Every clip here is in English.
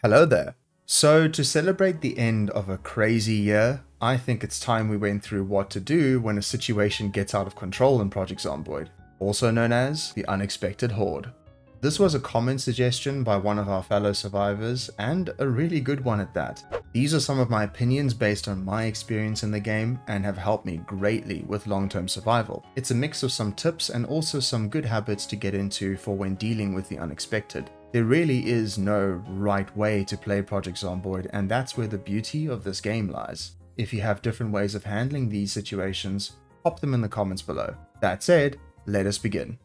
Hello there. So to celebrate the end of a crazy year, I think it's time we went through what to do when a situation gets out of control in Project Zomboid, also known as the unexpected horde. This was a common suggestion by one of our fellow survivors, and a really good one at that. These are some of my opinions based on my experience in the game and have helped me greatly with long-term survival. It's a mix of some tips and also some good habits to get into for when dealing with the unexpected. There really is no right way to play Project Zomboid, and that's where the beauty of this game lies. If you have different ways of handling these situations, pop them in the comments below. That said, let us begin.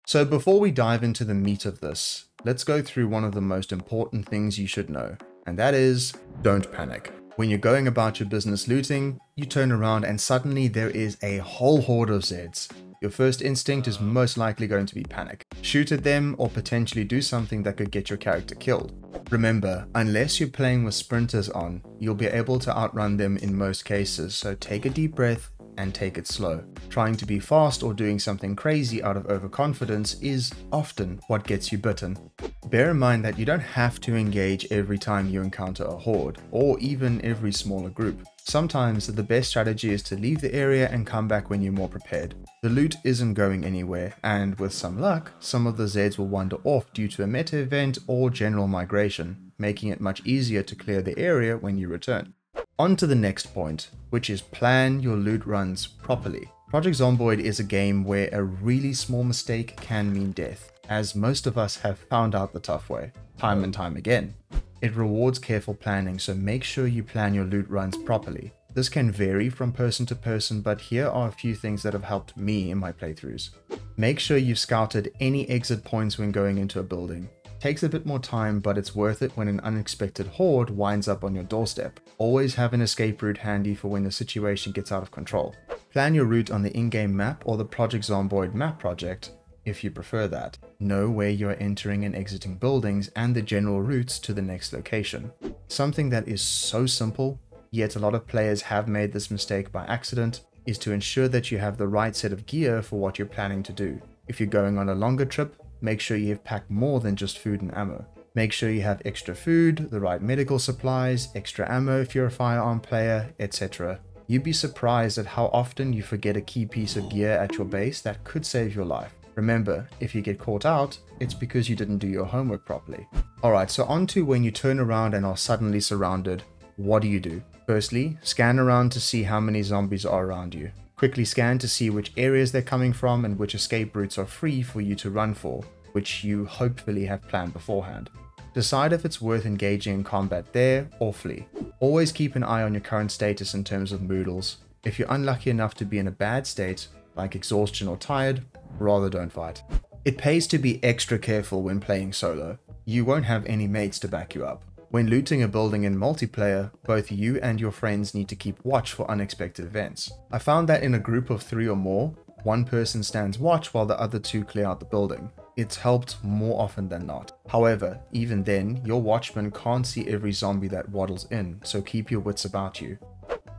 So before we dive into the meat of this, let's go through one of the most important things you should know, and that is, don't panic. When you're going about your business looting, you turn around and suddenly there is a whole horde of Zeds. Your first instinct is most likely going to be panic. Shoot at them or potentially do something that could get your character killed. Remember, unless you're playing with sprinters on, you'll be able to outrun them in most cases, so take a deep breath and take it slow. Trying to be fast or doing something crazy out of overconfidence is often what gets you bitten. Bear in mind that you don't have to engage every time you encounter a horde, or even every smaller group. Sometimes the best strategy is to leave the area and come back when you're more prepared. The loot isn't going anywhere, and with some luck, some of the Zeds will wander off due to a meta event or general migration, making it much easier to clear the area when you return. On to the next point, which is plan your loot runs properly. Project Zomboid is a game where a really small mistake can mean death, as most of us have found out the tough way, time and time again. It rewards careful planning, so make sure you plan your loot runs properly. This can vary from person to person, but here are a few things that have helped me in my playthroughs. Make sure you've scouted any exit points when going into a building. Takes a bit more time, but it's worth it when an unexpected horde winds up on your doorstep. Always have an escape route handy for when the situation gets out of control. Plan your route on the in-game map or the Project Zomboid map project, if you prefer that. Know where you are entering and exiting buildings and the general routes to the next location. Something that is so simple, yet a lot of players have made this mistake by accident, is to ensure that you have the right set of gear for what you're planning to do. If you're going on a longer trip, make sure you have packed more than just food and ammo. Make sure you have extra food, the right medical supplies, extra ammo if you're a firearm player, etc. You'd be surprised at how often you forget a key piece of gear at your base that could save your life. Remember, if you get caught out, it's because you didn't do your homework properly. Alright, so on to when you turn around and are suddenly surrounded, what do? Firstly, scan around to see how many zombies are around you. Quickly scan to see which areas they're coming from and which escape routes are free for you to run for, which you hopefully have planned beforehand. Decide if it's worth engaging in combat there or flee. Always keep an eye on your current status in terms of moodles. If you're unlucky enough to be in a bad state, like exhaustion or tired, rather don't fight. It pays to be extra careful when playing solo. You won't have any mates to back you up. When looting a building in multiplayer, both you and your friends need to keep watch for unexpected events. I found that in a group of 3 or more, one person stands watch while the other 2 clear out the building. It's helped more often than not. However, even then, your watchman can't see every zombie that waddles in, so keep your wits about you.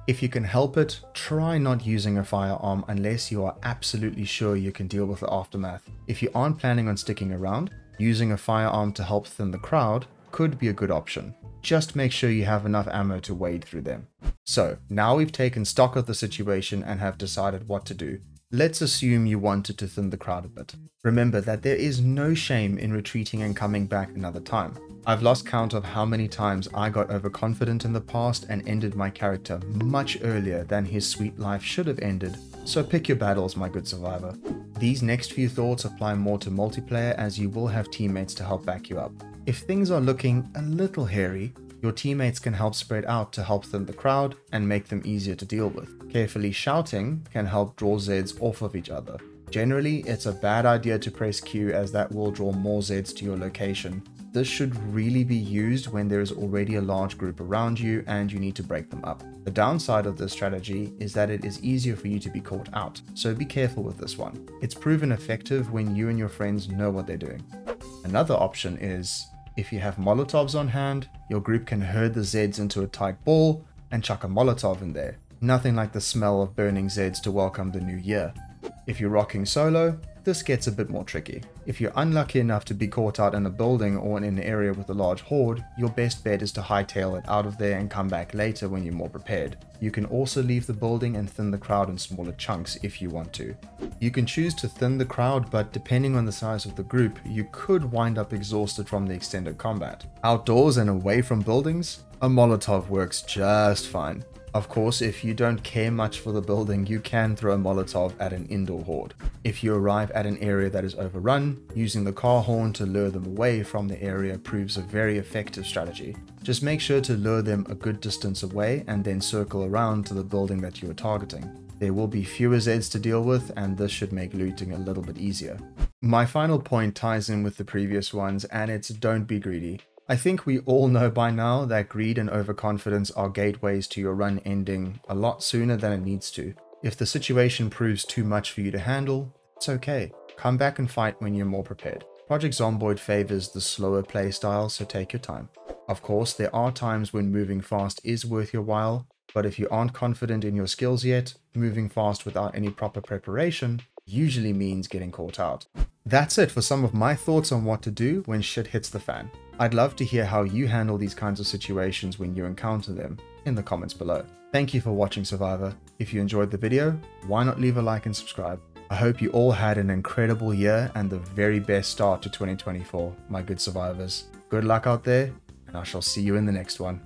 If you can help it, try not using a firearm unless you are absolutely sure you can deal with the aftermath. If you aren't planning on sticking around, using a firearm to help thin the crowd could be a good option. Just make sure you have enough ammo to wade through them. So, now we've taken stock of the situation and have decided what to do. Let's assume you wanted to thin the crowd a bit. Remember that there is no shame in retreating and coming back another time. I've lost count of how many times I got overconfident in the past and ended my character much earlier than his sweet life should have ended, so pick your battles, my good survivor. These next few thoughts apply more to multiplayer, as you will have teammates to help back you up. If things are looking a little hairy, your teammates can help spread out to help thin the crowd and make them easier to deal with. Carefully shouting can help draw Zeds off of each other. Generally, it's a bad idea to press Q, as that will draw more Zeds to your location. This should really be used when there is already a large group around you and you need to break them up. The downside of this strategy is that it is easier for you to be caught out, so be careful with this one. It's proven effective when you and your friends know what they're doing. Another option is, if you have Molotovs on hand, your group can herd the Zeds into a tight ball and chuck a Molotov in there. Nothing like the smell of burning Zeds to welcome the new year. If you're rocking solo, this gets a bit more tricky. If you're unlucky enough to be caught out in a building or in an area with a large horde, your best bet is to hightail it out of there and come back later when you're more prepared. You can also leave the building and thin the crowd in smaller chunks if you want to. You can choose to thin the crowd, but depending on the size of the group, you could wind up exhausted from the extended combat. Outdoors and away from buildings, a Molotov works just fine. Of course, if you don't care much for the building, you can throw a Molotov at an indoor horde. If you arrive at an area that is overrun, using the car horn to lure them away from the area proves a very effective strategy. Just make sure to lure them a good distance away and then circle around to the building that you are targeting. There will be fewer Zeds to deal with, and this should make looting a little bit easier. My final point ties in with the previous ones, and it's don't be greedy. I think we all know by now that greed and overconfidence are gateways to your run ending a lot sooner than it needs to. If the situation proves too much for you to handle, it's okay. Come back and fight when you're more prepared. Project Zomboid favors the slower playstyle, so take your time. Of course, there are times when moving fast is worth your while, but if you aren't confident in your skills yet, moving fast without any proper preparation usually means getting caught out. That's it for some of my thoughts on what to do when shit hits the fan. I'd love to hear how you handle these kinds of situations when you encounter them in the comments below. Thank you for watching, Survivor. If you enjoyed the video, why not leave a like and subscribe? I hope you all had an incredible year and the very best start to 2024, my good survivors. Good luck out there, and I shall see you in the next one.